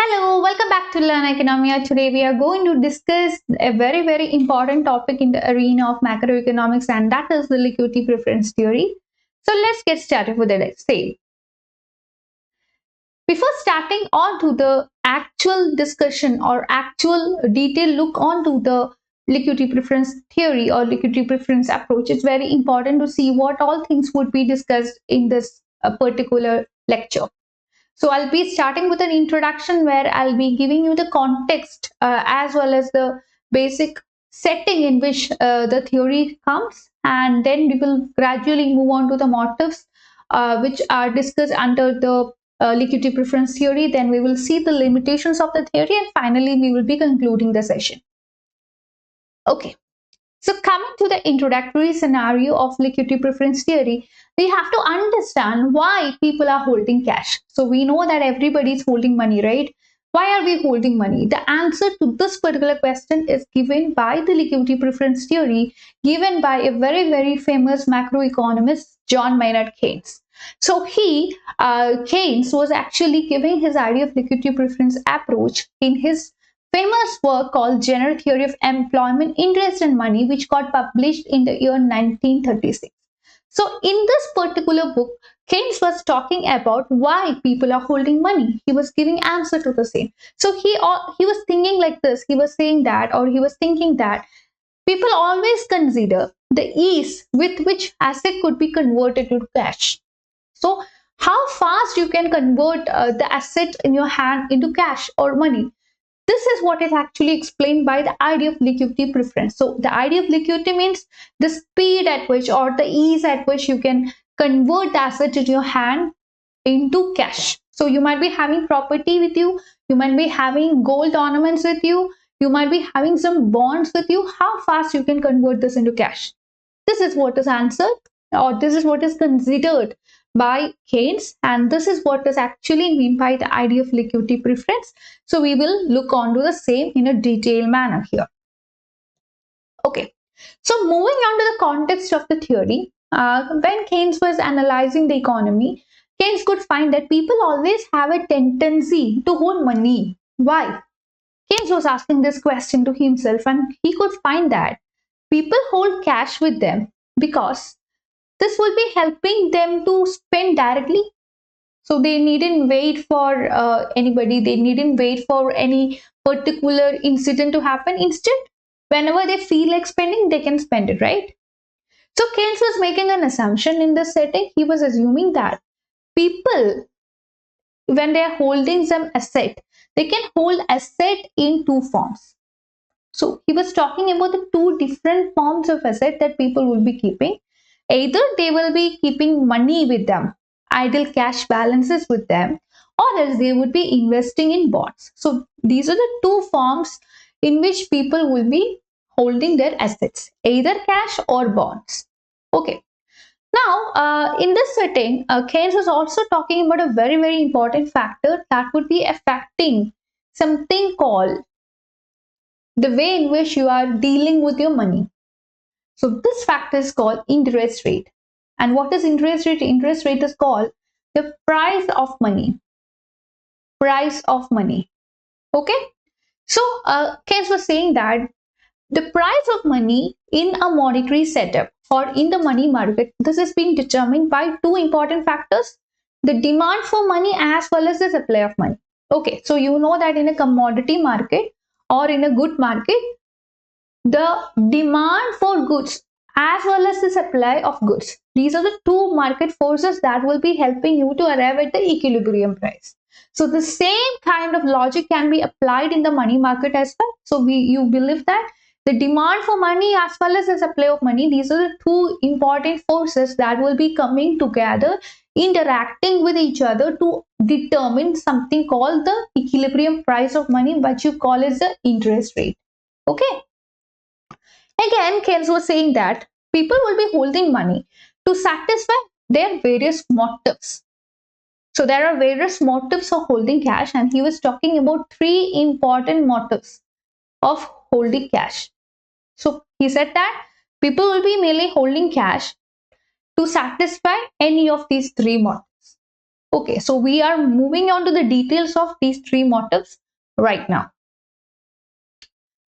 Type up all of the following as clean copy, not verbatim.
Hello, welcome back to Learn Oikonomia. Today we are going to discuss a very important topic in the arena of macroeconomics, and that is the liquidity preference theory. So let's get started with the same. Before starting on to the actual discussion or actual detailed look onto the liquidity preference theory or liquidity preference approach, it's very important to see what all things would be discussed in this particular lecture. So I'll be starting with an introduction where I'll be giving you the context as well as the basic setting in which the theory comes, and then we will gradually move on to the motives which are discussed under the liquidity preference theory. Then we will see the limitations of the theory, and finally we will be concluding the session. Okay. So coming to the introductory scenario of liquidity preference theory, we have to understand why people are holding cash. So we know that everybody is holding money, right? Why are we holding money? The answer to this particular question is given by the liquidity preference theory, given by a very famous macroeconomist, John Maynard Keynes. So Keynes was actually giving his idea of liquidity preference approach in his famous work called General Theory of Employment, Interest and Money, which got published in the year 1936. So in this particular book, Keynes was talking about why people are holding money. He was giving answer to the same. So he was thinking like this. He was saying that, or he was thinking that people always consider the ease with which asset could be converted to cash. So how fast you can convert the asset in your hand into cash or money. This is what is actually explained by the idea of liquidity preference. So the idea of liquidity means the speed at which or the ease at which you can convert the asset in your hand into cash. So you might be having property with you, you might be having gold ornaments with you, you might be having some bonds with you. How fast you can convert this into cash? This is what is answered, or this is what is considered by Keynes, and this is what is actually meant by the idea of liquidity preference. So we will look on to the same in a detailed manner here. Okay, so moving on to the context of the theory, when Keynes was analyzing the economy, Keynes could find that people always have a tendency to hold money. Why? Keynes was asking this question to himself, and he could find that people hold cash with them because this will be helping them to spend directly. So they needn't wait for anybody. They needn't wait for any particular incident to happen. Instead, whenever they feel like spending, they can spend it, right? So Keynes was making an assumption in this setting. He was assuming that people, when they are holding some asset, they can hold asset in two forms. So he was talking about the two different forms of asset that people will be keeping. Either they will be keeping money with them, idle cash balances with them, or else they would be investing in bonds. So these are the two forms in which people will be holding their assets, either cash or bonds. Okay. Now, in this setting, Keynes was also talking about a very important factor that would be affecting something called the way in which you are dealing with your money. So this factor is called interest rate. And what is interest rate? Interest rate is called the price of money. Price of money. Okay. So Keynes was saying that the price of money in a monetary setup or in the money market, this is being determined by two important factors: the demand for money as well as the supply of money. Okay. So you know that in a commodity market or in a good market, the demand for goods as well as the supply of goods, these are the two market forces that will be helping you to arrive at the equilibrium price. So the same kind of logic can be applied in the money market as well. So you believe that the demand for money as well as the supply of money, these are the two important forces that will be coming together, interacting with each other to determine something called the equilibrium price of money, what you call as the interest rate. Okay. Again, Keynes was saying that people will be holding money to satisfy their various motives. So there are various motives of holding cash, and he was talking about three important motives of holding cash. So he said that people will be merely holding cash to satisfy any of these three motives. Okay, so we are moving on to the details of these three motives right now.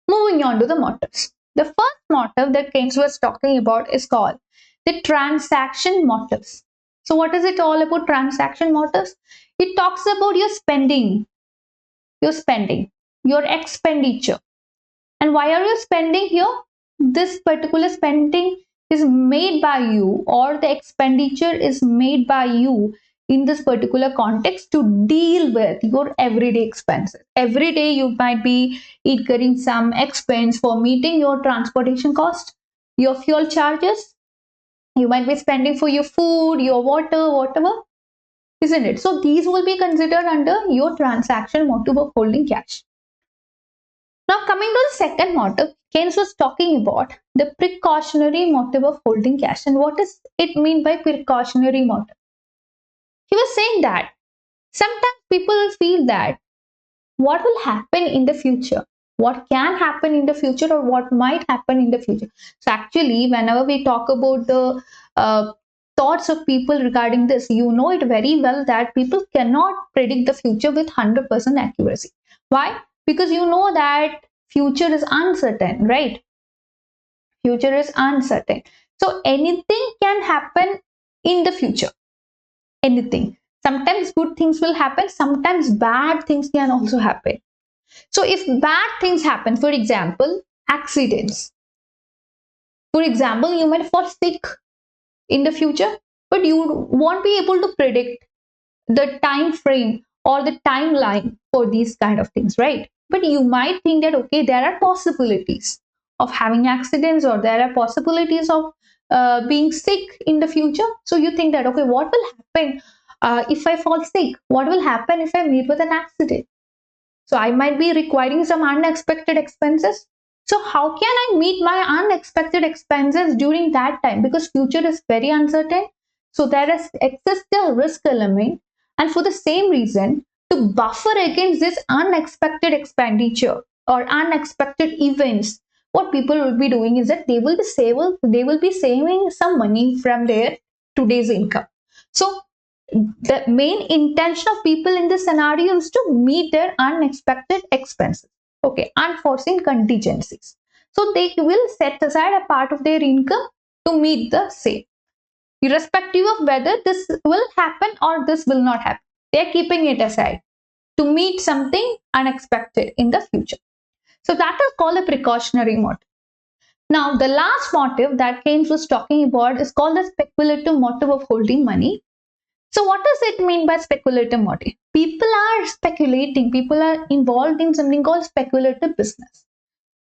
Moving on to the motives. The first motive that Keynes was talking about is called the transaction motives. So what is it all about, transaction motives? It talks about your spending, your expenditure. And why are you spending here? This particular spending is made by you, or the expenditure is made by you in this particular context to deal with your everyday expenses. Every day you might be incurring some expense for meeting your transportation cost, your fuel charges. You might be spending for your food, your water, whatever, isn't it? So these will be considered under your transaction motive of holding cash. Now coming to the second motive, Keynes was talking about the precautionary motive of holding cash. And what does it mean by precautionary motive? He was saying that sometimes people feel that what will happen in the future, what can happen in the future, or what might happen in the future. So actually, whenever we talk about the thoughts of people regarding this, you know it very well that people cannot predict the future with 100% accuracy. Why? Because you know that future is uncertain, right? Future is uncertain. So anything can happen in the future. Anything. Sometimes good things will happen, sometimes bad things can also happen. So if bad things happen, for example, accidents. For example, you might fall sick in the future, but you won't be able to predict the time frame or the timeline for these kind of things, right? But you might think that, okay, there are possibilities of having accidents, or there are possibilities of being sick in the future. So you think that, okay, what will happen if I fall sick? What will happen if I meet with an accident? So I might be requiring some unexpected expenses. So how can I meet my unexpected expenses during that time? Because future is very uncertain. So there is existential risk element. And for the same reason, to buffer against this unexpected expenditure or unexpected events, what people will be doing is that they will be saving some money from their today's income. So the main intention of people in this scenario is to meet their unexpected expenses, okay, unforeseen contingencies. So they will set aside a part of their income to meet the same, irrespective of whether this will happen or this will not happen. They are keeping it aside to meet something unexpected in the future. So that is called a precautionary motive. Now the last motive that Keynes was talking about is called the speculative motive of holding money. So what does it mean by speculative motive? People are speculating, people are involved in something called speculative business.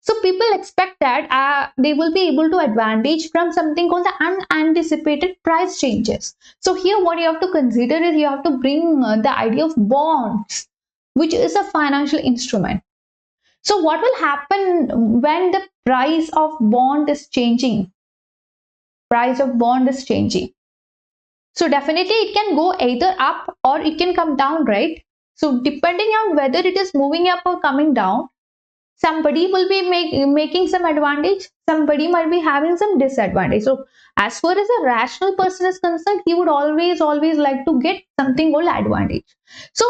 So people expect that they will be able to advantage from something called the unanticipated price changes. So here what you have to consider is you have to bring the idea of bonds, which is a financial instrument. So what will happen when the price of bond is changing? Price of bond is changing. So definitely it can go either up or it can come down, right? So depending on whether it is moving up or coming down, somebody will be making some advantage, somebody might be having some disadvantage. So as far as a rational person is concerned, he would always like to get something called advantage. So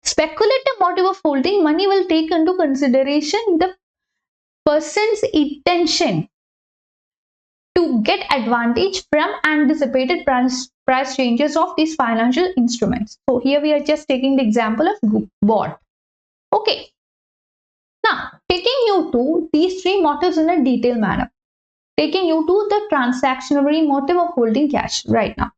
speculative motive of holding money will take into consideration the person's intention to get advantage from anticipated price changes of these financial instruments. So here we are just taking the example of bond. Okay. Now, taking you to these three motives in a detailed manner, taking you to the transactionary motive of holding cash right now.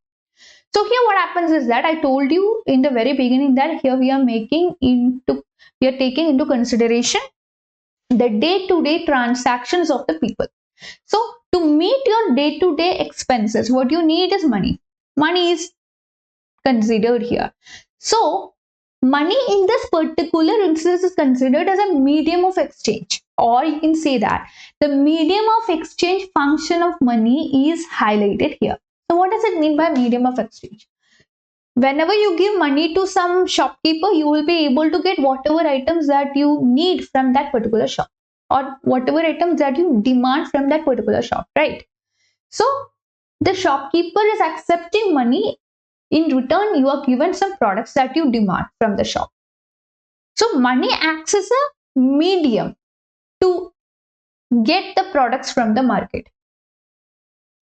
So here what happens is that I told you in the very beginning that here we are taking into consideration the day-to-day transactions of the people. So to meet your day-to-day expenses, what you need is money. Money is considered here. So money in this particular instance is considered as a medium of exchange, or you can say that the medium of exchange function of money is highlighted here. So what does it mean by medium of exchange? Whenever you give money to some shopkeeper, you will be able to get whatever items that you need from that particular shop, or whatever items that you demand from that particular shop, right? So the shopkeeper is accepting money In return, you are given some products that you demand from the shop. So money acts as a medium to get the products from the market.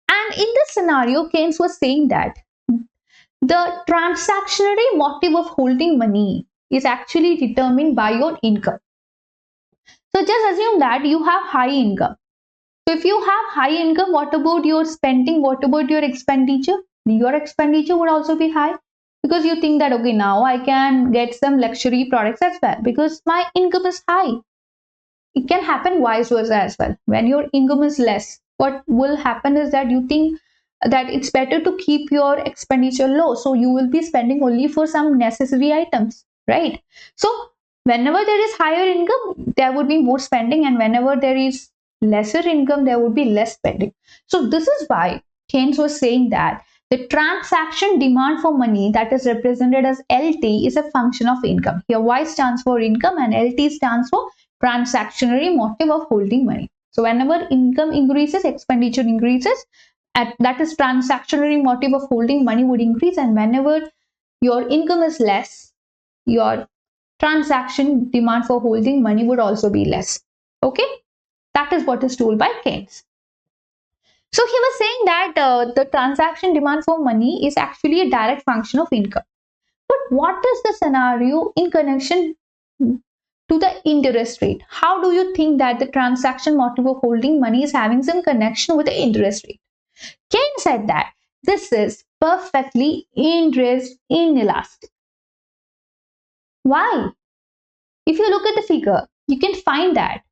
And in this scenario, Keynes was saying that the transactionary motive of holding money is actually determined by your income. So just assume that you have high income. So if you have high income, what about your spending? What about your expenditure? Your expenditure would also be high because you think that, okay, now I can get some luxury products as well because my income is high. It can happen vice versa as well. When your income is less, what will happen is that you think that it's better to keep your expenditure low. So you will be spending only for some necessary items, right? So whenever there is higher income, there would be more spending, and whenever there is lesser income, there would be less spending. So this is why Keynes was saying that the transaction demand for money, that is represented as LT, is a function of income. Here Y stands for income and LT stands for transactionary motive of holding money. So whenever income increases, expenditure increases. That is transactionary motive of holding money would increase, and whenever your income is less, your transaction demand for holding money would also be less. Okay, that is what is told by Keynes. So he was saying that the transaction demand for money is actually a direct function of income. But what is the scenario in connection to the interest rate? How do you think that the transaction motive of holding money is having some connection with the interest rate? Keynes said that this is perfectly interest inelastic. Why? If you look at the figure, you can find that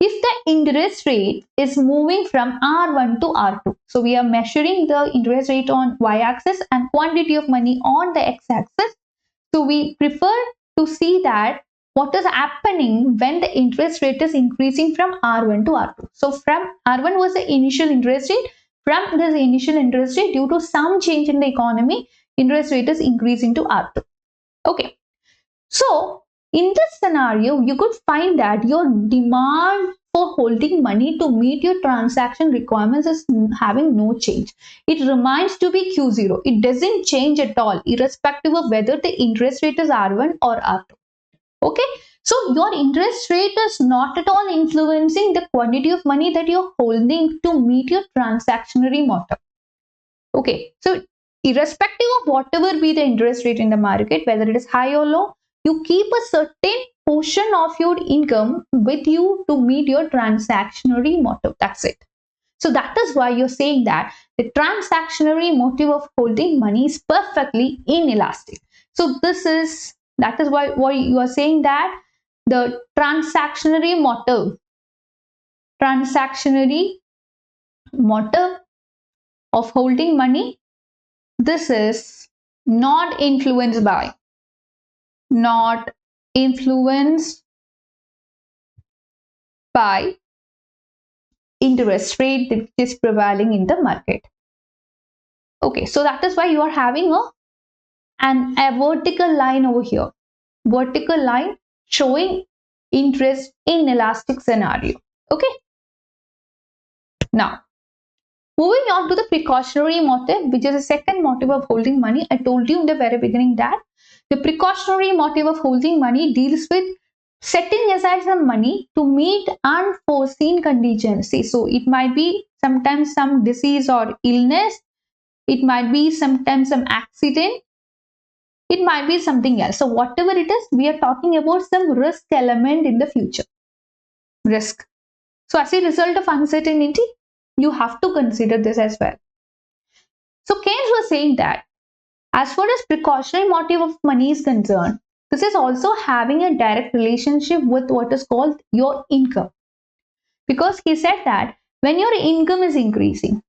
if the interest rate is moving from R1 to R2, so we are measuring the interest rate on y-axis and quantity of money on the x-axis. So we prefer to see that what is happening when the interest rate is increasing from R1 to R2. So from R1 was the initial interest rate. From this initial interest rate, due to some change in the economy, interest rate is increasing to R2. Okay. So in this scenario, you could find that your demand for holding money to meet your transaction requirements is having no change. It remains to be Q0. It doesn't change at all, irrespective of whether the interest rate is R1 or R2. Okay, so your interest rate is not at all influencing the quantity of money that you're holding to meet your transactionary motive. Okay, so irrespective of whatever be the interest rate in the market, whether it is high or low, you keep a certain portion of your income with you to meet your transactionary motive. That's it. So that is why you're saying that the transactionary motive of holding money is perfectly inelastic. So that is why you are saying that the transactionary motive of holding money, this is not influenced by interest rate that is prevailing in the market. Okay, so that is why you are having a vertical line over here, vertical line showing interest inelastic scenario. Okay, now moving on to the precautionary motive, which is the second motive of holding money. I told you in the very beginning that the precautionary motive of holding money deals with setting aside some money to meet unforeseen contingencies. So it might be sometimes some disease or illness, it might be sometimes some accident, it might be something else. So whatever it is, we are talking about some risk element in the future. Risk. So as a result of uncertainty, you have to consider this as well. So Keynes was saying that as far as precautionary motive of money is concerned, this is also having a direct relationship with what is called your income. Because he said that when your income is increasing,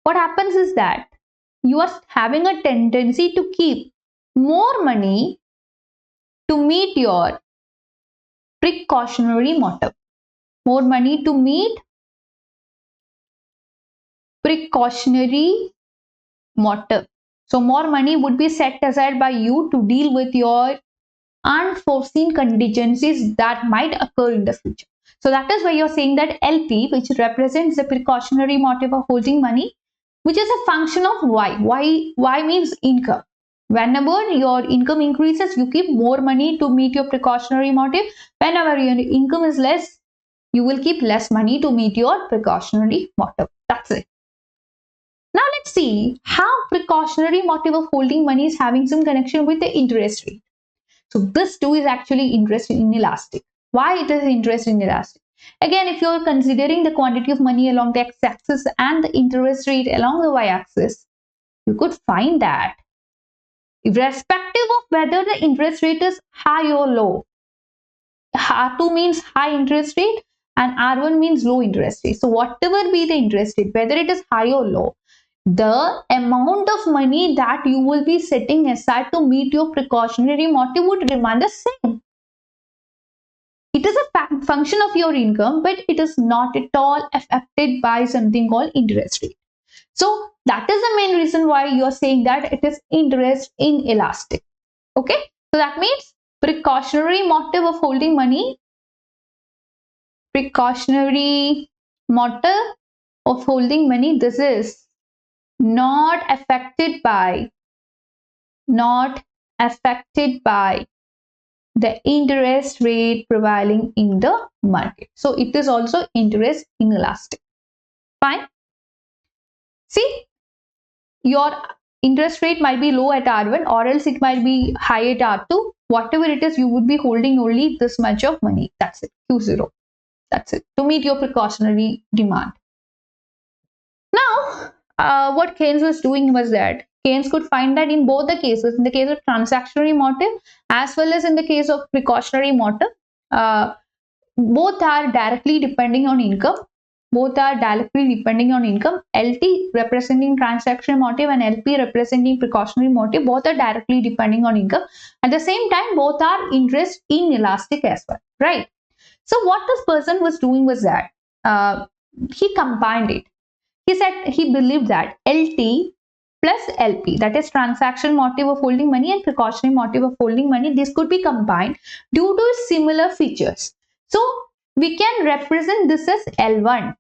what happens is that you are having a tendency to keep more money to meet your precautionary motive. More money to meet precautionary motive. So more money would be set aside by you to deal with your unforeseen contingencies that might occur in the future. So that is why you're saying that LP, which represents the precautionary motive of holding money, which is a function of y. Y means income. Whenever your income increases, you keep more money to meet your precautionary motive. Whenever your income is less, you will keep less money to meet your precautionary motive. That's it. Now let's see how precautionary motive of holding money is having some connection with the interest rate. So this too is actually interest inelastic. Why it is interest inelastic? Again, if you're considering the quantity of money along the x-axis and the interest rate along the y-axis, you could find that irrespective of whether the interest rate is high or low, R2 means high interest rate and R1 means low interest rate. So whatever be the interest rate, whether it is high or low, the amount of money that you will be setting aside to meet your precautionary motive would remain the same. It is a function of your income, but it is not at all affected by something called interest rate. So that is the main reason why you are saying that it is interest inelastic. Okay, so that means precautionary motive of holding money, precautionary motive of holding money, this is not affected by the interest rate prevailing in the market. So it is also interest inelastic. Fine. See, your interest rate might be low at R1 or else it might be high at R2. Whatever it is, you would be holding only this much of money. That's it, Q0. That's it, to meet your precautionary demand. Now, what Keynes was doing was that Keynes could find that in both the cases, in the case of transactionary motive as well as in the case of precautionary motive, both are directly depending on income. Both are directly depending on income. LT representing transactional motive and LP representing precautionary motive, both are directly depending on income. At the same time, both are interest inelastic as well, right? So what this person was doing was that he combined it. He said he believed that LT plus LP, that is transaction motive of holding money and precautionary motive of holding money, this could be combined due to similar features. So we can represent this as L1.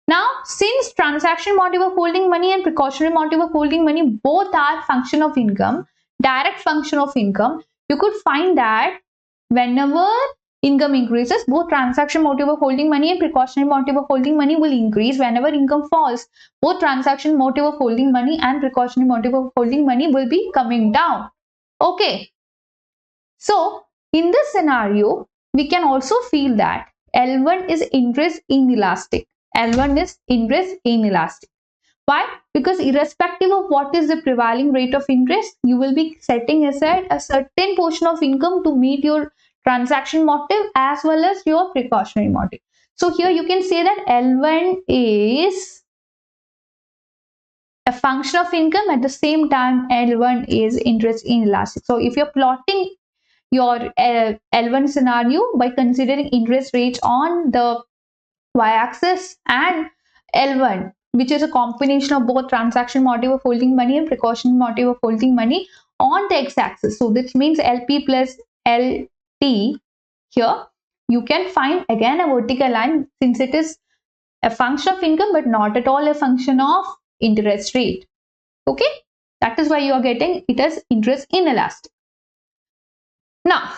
Now, since transaction motive of holding money and precautionary motive of holding money both are function of income, direct function of income, you could find that whenever income increases, both transaction motive of holding money and precautionary motive of holding money will increase. Whenever income falls, both transaction motive of holding money and precautionary motive of holding money will be coming down. Okay. So, in this scenario, we can also feel that L1 is interest inelastic. L1 is interest inelastic. Why? Because irrespective of what is the prevailing rate of interest, you will be setting aside a certain portion of income to meet your transaction motive as well as your precautionary motive. So here you can say that L1 is a function of income, at the same time L1 is interest inelastic. So if you're plotting your L1 scenario by considering interest rates on the y-axis and L1, which is a combination of both transaction motive of holding money and precaution motive of holding money on the x-axis. So this means LP plus LT. Here you can find again a vertical line, since it is a function of income but not at all a function of interest rate. Okay, that is why you are getting it as interest inelastic. Now,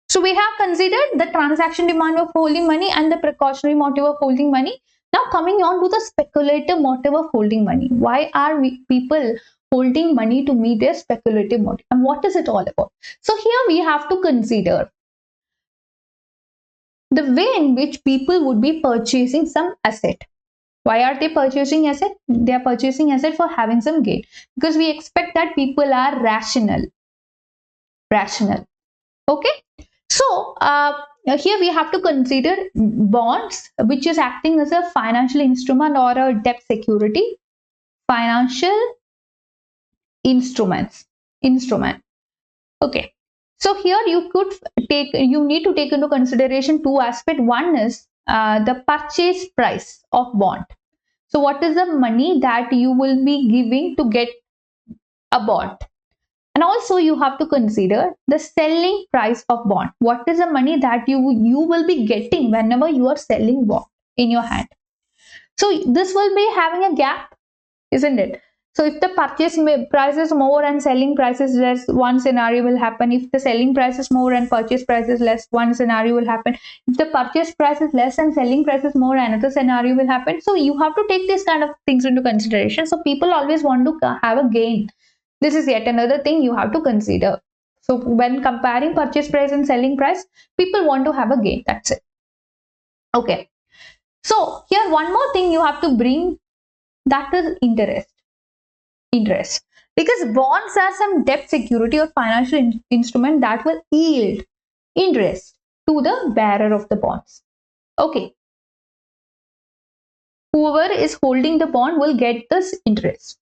so we have considered the transaction demand of holding money and the precautionary motive of holding money. Now coming on to the speculative motive of holding money. Why are people holding money to meet their speculative motive, and what is it all about? So here we have to consider the way in which people would be purchasing some asset. Why are they purchasing asset? They are purchasing asset for having some gain, because we expect that people are rational. Okay. So here we have to consider bonds, which is acting as a financial instrument or a debt security. Financial instrument. Okay. So here you need to take into consideration two aspects. One is the purchase price of bond. So what is the money that you will be giving to get a bond? And also you have to consider the selling price of bond. What is the money that you will be getting whenever you are selling bond in your hand? So this will be having a gap, isn't it? So if the purchase price is more and selling price is less, one scenario will happen. If the selling price is more and purchase price is less, one scenario will happen. If the purchase price is less and selling price is more, another scenario will happen. So you have to take these kind of things into consideration. So people always want to have a gain. This is yet another thing you have to consider. So when comparing purchase price and selling price, people want to have a gain. That's it. Okay. So here one more thing you have to bring, that is interest, because bonds are some debt security or financial instrument that will yield interest to the bearer of the bonds. Okay, whoever is holding the bond will get this interest.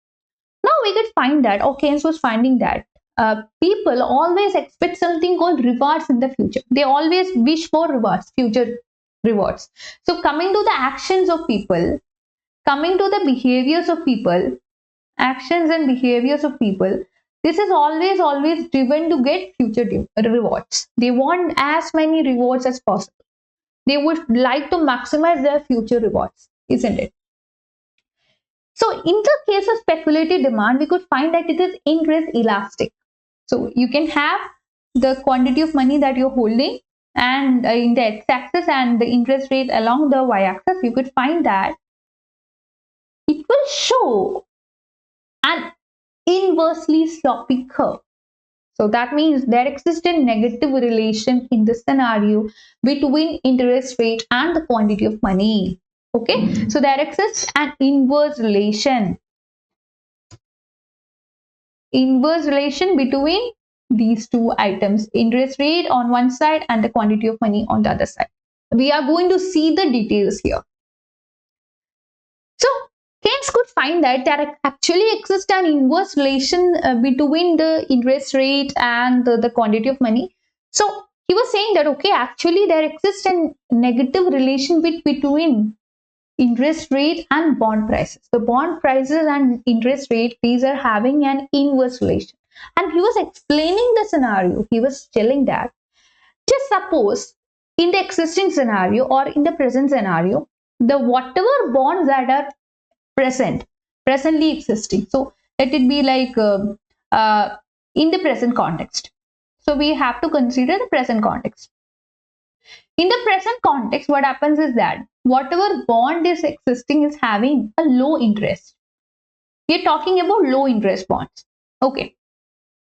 Now we could find that, or Keynes was finding that people always expect something called rewards in the future. They always wish for rewards, future rewards. So coming to the actions of people, coming to the behaviors of people, actions and behaviors of people, this is always driven to get future rewards. They want as many rewards as possible. They would like to maximize their future rewards, isn't it? So in the case of speculative demand, we could find that it is interest elastic. So you can have the quantity of money that you're holding, and in the x-axis and the interest rate along the y-axis, you could find that it will show an inversely sloppy curve. So that means there exists a negative relation in this scenario between interest rate and the quantity of money. Okay, so there exists an inverse relation between these two items, interest rate on one side and the quantity of money on the other side. We are going to see the details here. So Keynes could find that there actually exists an inverse relation between the interest rate and the quantity of money. So he was saying that, okay, actually there exists a negative relation between interest rate and bond prices. The bond prices and interest rate, these are having an inverse relation. And he was explaining the scenario. He was telling that, just suppose in the existing scenario or in the present scenario, the whatever bonds that are presently existing, so let it be like in the present context. So we have to consider the present context. In the present context, what happens is that whatever bond is existing is having a low interest. We are talking about low interest bonds. Okay,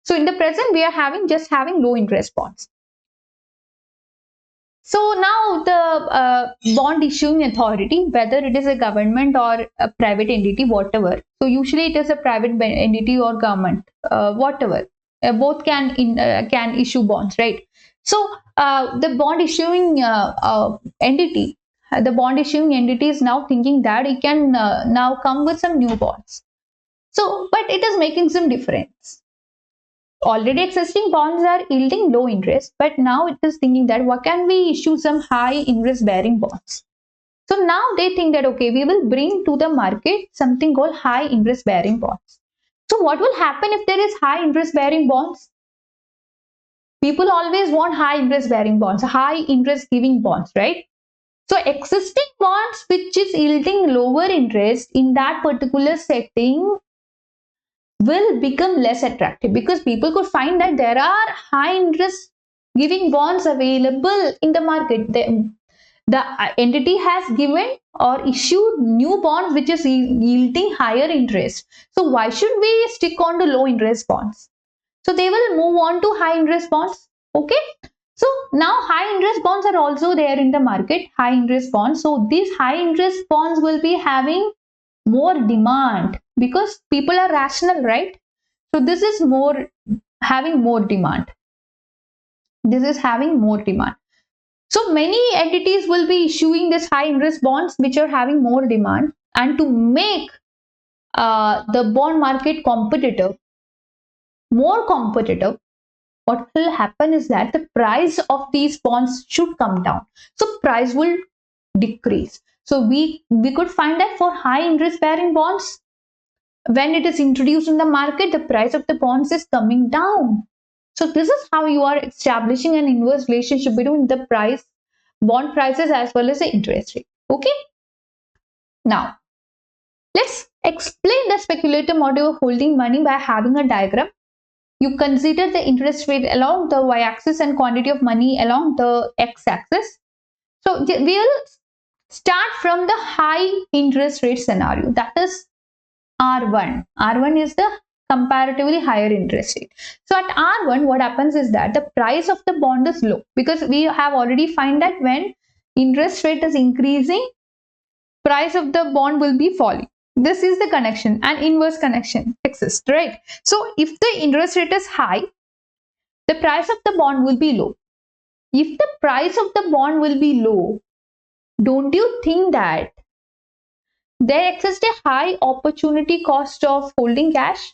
so in the present we are just having low interest bonds. So now the bond issuing authority, whether it is a government or a private entity, whatever. So usually it is a private entity or government, whatever. Both can issue bonds, right? So the bond issuing entity, is now thinking that it can now come with some new bonds. So, but it is making some difference. Already existing bonds are yielding low interest, but now it is thinking that what can we issue some high interest bearing bonds. So now they think that, okay, we will bring to the market something called high interest bearing bonds. So what will happen if there is high interest bearing bonds? People always want high interest bearing bonds, high interest giving bonds, right? So existing bonds which is yielding lower interest in that particular setting will become less attractive, because people could find that there are high interest giving bonds available in the market. The entity has given or issued new bonds which is yielding higher interest. So why should we stick on to low interest bonds? So they will move on to high interest bonds. Okay. So now high interest bonds are also there in the market, high interest bonds. So these high interest bonds will be having more demand because people are rational, right? So this is having more demand. This is having more demand. So many entities will be issuing this high interest bonds which are having more demand, and to make the bond market more competitive, what will happen is that the price of these bonds should come down. So price will decrease. So we could find that for high interest bearing bonds, when it is introduced in the market, the price of the bonds is coming down. So this is how you are establishing an inverse relationship between the bond prices as well as the interest rate. Okay. Now, let's explain the speculative motive of holding money by having a diagram. You consider the interest rate along the y-axis and quantity of money along the x-axis. So we will start from the high interest rate scenario, that is R1. R1 is the comparatively higher interest rate. So at R1, what happens is that the price of the bond is low, because we have already find that when interest rate is increasing, price of the bond will be falling. This is the connection, and inverse connection exists, right? So if the interest rate is high, the price of the bond will be low. If the price of the bond will be low, don't you think that there exists a high opportunity cost of holding cash?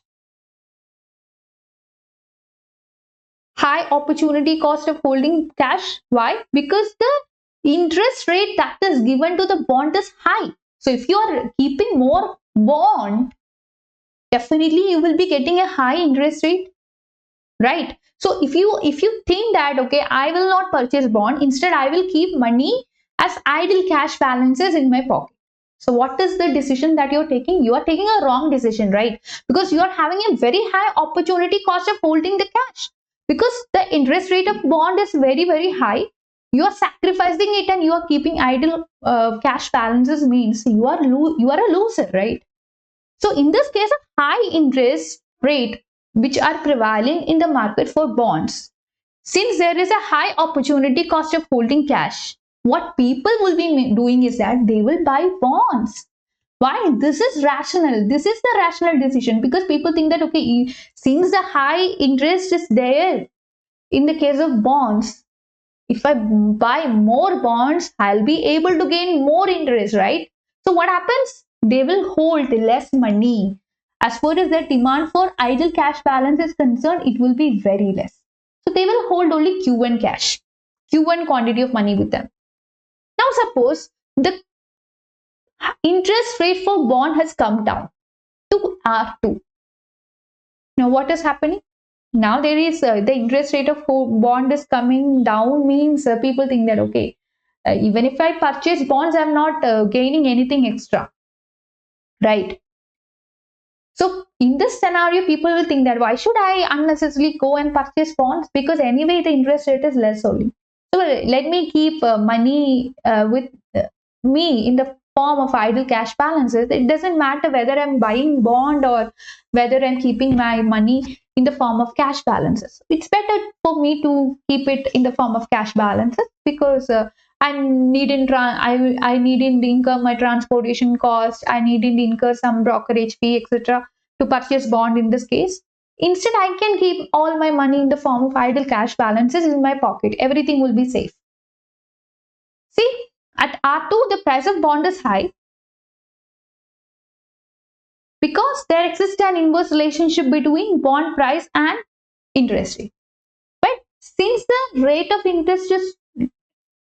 High opportunity cost of holding cash. Why? Because the interest rate that is given to the bond is high. So if you are keeping more bond, definitely you will be getting a high interest rate, right? So if you think that, okay, I will not purchase bond, instead I will keep money as idle cash balances in my pocket. So what is the decision that you're taking? You are taking a wrong decision, right? Because you are having a very high opportunity cost of holding the cash. Because the interest rate of bond is very, very high, you are sacrificing it and you are keeping idle cash balances, means you are a loser, right? So in this case of high interest rate which are prevailing in the market for bonds, since there is a high opportunity cost of holding cash, what people will be doing is that they will buy bonds. Why? This is rational. This is the rational decision, because people think that, okay, since the high interest is there in the case of bonds, if I buy more bonds, I'll be able to gain more interest, right? So what happens? They will hold less money. As far as the demand for idle cash balance is concerned, it will be very less. So they will hold only Q1 cash, Q1 quantity of money with them. Now suppose the interest rate for bond has come down to R2. Now what is happening? Now there is the interest rate of bond is coming down, means people think that, okay, even if I purchase bonds, I'm not gaining anything extra, right? So in this scenario, people will think that, why should I unnecessarily go and purchase bonds? Because anyway, the interest rate is less only. So let me keep money with me in the form of idle cash balances. It doesn't matter whether I'm buying bond or whether I'm keeping my money in the form of cash balances. It's better for me to keep it in the form of cash balances, because I needn't incur my transportation cost, I needn't incur some brokerage fee, etc., to purchase bond in this case. Instead, I can keep all my money in the form of idle cash balances in my pocket. Everything will be safe. See, at R2, the price of bond is high because there exists an inverse relationship between bond price and interest rate. But since the rate of interest is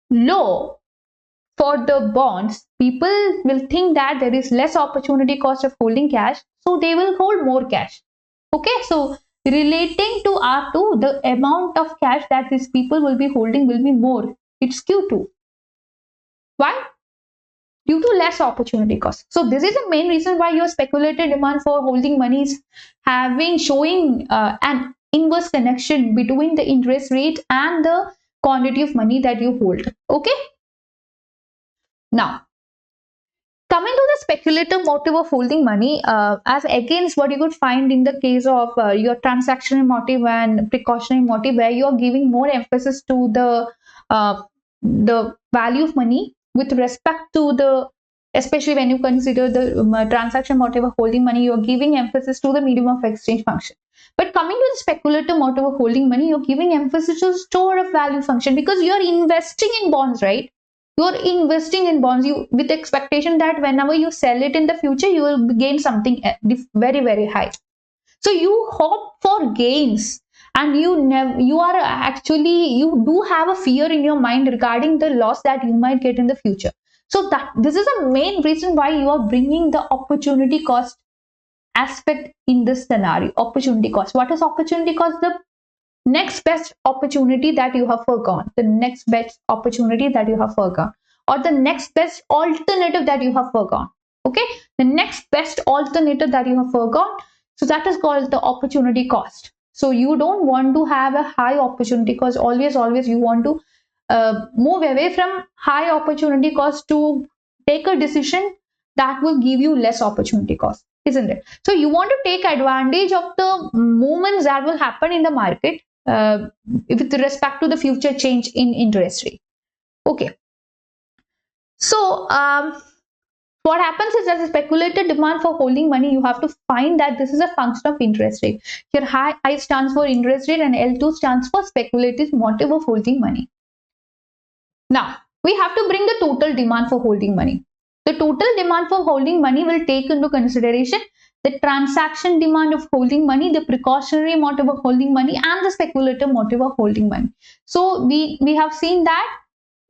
low for the bonds, people will think that there is less opportunity cost of holding cash, so they will hold more cash. Okay, so relating to R2, the amount of cash that these people will be holding will be more. It's Q2. Why? Due to less opportunity cost. So this is the main reason why your speculative demand for holding money is showing an inverse connection between the interest rate and the quantity of money that you hold. Okay. Now, coming to the speculative motive of holding money, as against what you could find in the case of your transactional motive and precautionary motive, where you are giving more emphasis to the value of money with respect to the, especially when you consider the transaction motive of holding money, you are giving emphasis to the medium of exchange function. But coming to the speculative motive of holding money, you're giving emphasis to store of value function, because you're investing in bonds, right? You're investing in bonds with expectation that whenever you sell it in the future, you will gain something very, very high. So you hope for gains, and you do have a fear in your mind regarding the loss that you might get in the future. So this is the main reason why you are bringing the opportunity cost aspect in this scenario. Opportunity cost. What is opportunity cost? The next best opportunity that you have forgone, the next best opportunity that you have forgone, or the next best alternative that you have forgone. Okay, the next best alternative that you have forgot, so that is called the opportunity cost. So you don't want to have a high opportunity cost. Always you want to move away from high opportunity cost to take a decision that will give you less opportunity cost, isn't it? So you want to take advantage of the movements that will happen in the market with respect to the future change in interest rate. Okay, so what happens is that the speculative demand for holding money, you have to find that this is a function of interest rate. Here I stands for interest rate and L2 stands for speculative motive of holding money. Now we have to bring the total demand for holding money. The total demand for holding money will take into consideration the transaction demand of holding money, the precautionary motive of holding money, and the speculative motive of holding money. So we have seen that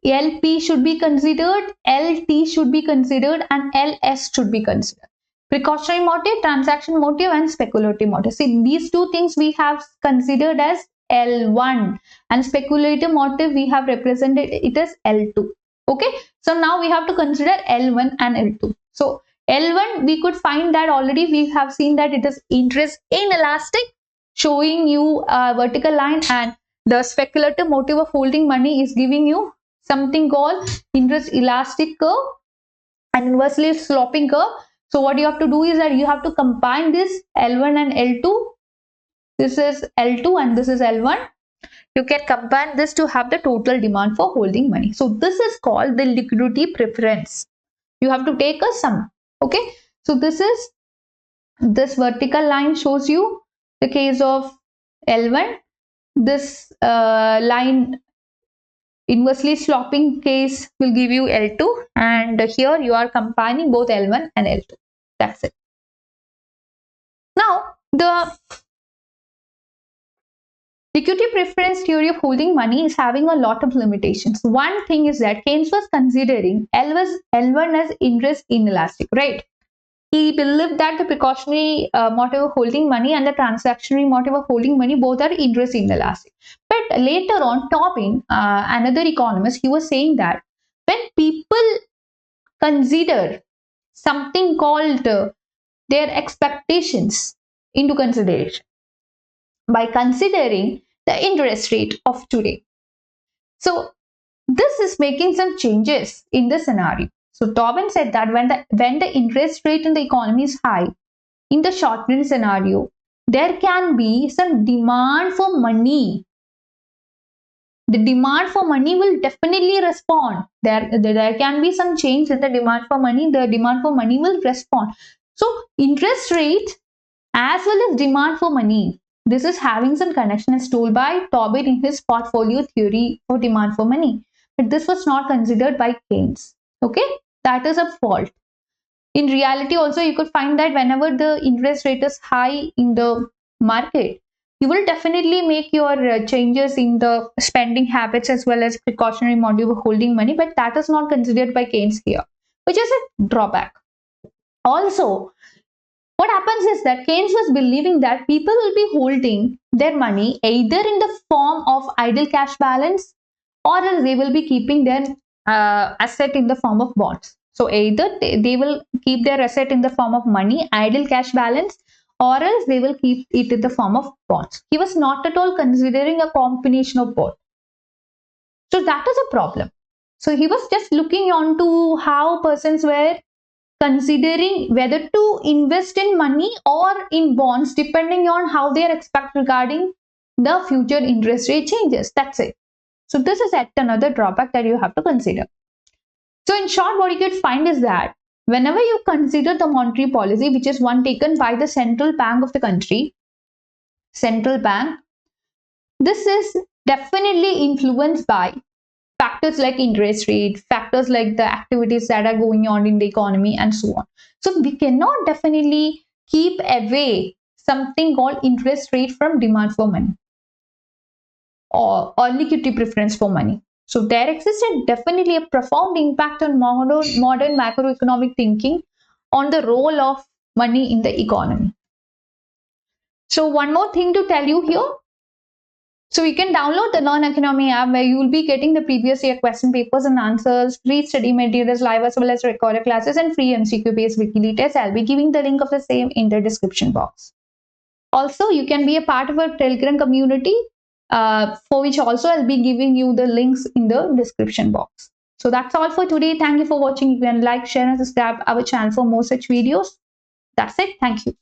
LP should be considered, LT should be considered, and LS should be considered. Precautionary motive, transaction motive, and speculative motive. See, these two things we have considered as L1, and speculative motive we have represented it as L2. Okay, so now we have to consider L1 and L2. So L1 we could find that already we have seen that it is interest inelastic, showing you a vertical line, and the speculative motive of holding money is giving you something called interest elastic curve and inversely sloping curve. So what you have to do is that you have to combine this L1 and L2. This is L2 and this is L1. You can combine this to have the total demand for holding money. So this is called the liquidity preference. You have to take a sum. Okay, so this vertical line shows you the case of L1. This line inversely sloping case will give you L2, and here you are combining both L1 and L2. That's it. Now the liquidity preference theory of holding money is having a lot of limitations. One thing is that Keynes was considering L1 as interest inelastic, right? He believed that the precautionary motive of holding money and the transactionary motive of holding money both are interest inelastic. But later on, Tobin, another economist, he was saying that when people consider something called their expectations into consideration, by considering the interest rate of today. So this is making some changes in the scenario. So Tobin said that when the interest rate in the economy is high, in the short run scenario, there can be some demand for money. The demand for money will definitely respond. There can be some change in the demand for money. The demand for money will respond. So interest rate as well as demand for money, this is having some connection as told by Tobin in his portfolio theory for demand for money. But this was not considered by Keynes. Okay, that is a fault. In reality also, you could find that whenever the interest rate is high in the market, you will definitely make your changes in the spending habits as well as precautionary motive of holding money, but that is not considered by Keynes here, which is a drawback. Also, what happens is that Keynes was believing that people will be holding their money either in the form of idle cash balance, or else they will be keeping their asset in the form of bonds. So either they will keep their asset in the form of money, idle cash balance, or else they will keep it in the form of bonds. He was not at all considering a combination of both. So that is a problem. So he was just looking on to how persons were considering whether to invest in money or in bonds depending on how they are expect regarding the future interest rate changes. That's it. So this is yet another drawback that you have to consider. So in short, what you could find is that whenever you consider the monetary policy, which is one taken by the central bank of the country, central bank, this is definitely influenced by factors like interest rate, factors like the activities that are going on in the economy, and so on. So we cannot definitely keep away something called interest rate from demand for money or liquidity preference for money. So there existed definitely a profound impact on modern macroeconomic thinking on the role of money in the economy. So one more thing to tell you here, So you can download the Learn Economy app where you will be getting the previous year question papers and answers, free study materials live as well as recorded classes, and free MCQ based weekly tests. I'll be giving the link of the same in the description box. Also, you can be a part of our Telegram community, for which also I'll be giving you the links in the description box. So that's all for today. Thank you for watching. You can like, share, and subscribe our channel for more such videos. That's it. Thank you.